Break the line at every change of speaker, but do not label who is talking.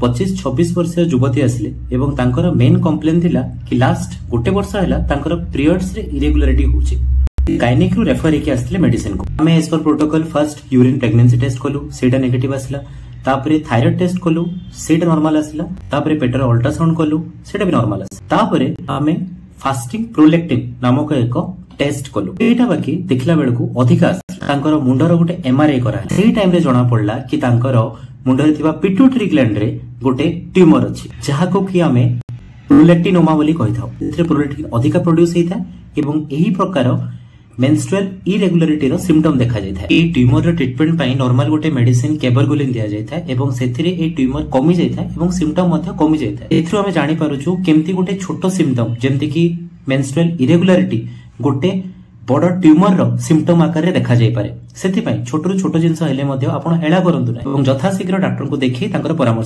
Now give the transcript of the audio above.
25-26 वर्षीय युवती आसिले एवं तांकर मेन कंप्लेन थिला कि लास्ट गोटे वर्ष हैला तांकर पीरियड्स रे इरेगुलरिटी होची। गायनिक रु रेफर हेके आसिले मेडिसिन को हमें as per protocol first urine pregnancy test कलु सेटा नेगेटिव आसिला। तापरे थायराइड टेस्ट कलु सेटा नॉर्मल आसिला। तापरे पेटर अल्ट्रासाउंड कलु सेटा भी नॉर्मल आसिला। तापरे हमें फास्टिंग प्रोलेक्टिन नामक एक टेस्ट कलु एटा बाकी देखला बेलकू अधिका तांकर मुंडर गोटे एमआरआई करा सेही टाइम रे जणा पड़ला कि तांकर मुंडरे थिबा पिट्यूटरी ग्लैंड रे गोटे ट्यूमर अछि जहाको कि हमें प्रोलेक्टिनोमा बोली कहिथाउ। एथिरे प्रोलेक्टिन अधिका प्रोड्यूस हेता एवं एही प्रकार मेंस्ट्रुअल इरेगुलरिटी रो सिम्पटम देखा जायथा। ए ट्यूमर रो ट्रीटमेंट पई नॉर्मल गोटे मेडिसिन केबरगोलिन दिया जायथा एवं सेथिरे ए ट्यूमर कमी जायथा एवं सिम्पटम मध्ये कमी जायथा। एथिरो हमें जानि पारुछु केमती गोटे छोटो सिम्पटम जेमति कि मेंस्ट्रुअल इरेगुलरिटी गोटे बड़ ट्यूमर रो सिम्पटम आकार रे देखा जाय पारे। सेति पई छोटरू छोटो जिंस हेले मध्ये आपण हेळा करंतु ना एवं यथाशीघ्र डॉक्टर को देखि तांकर परामर्श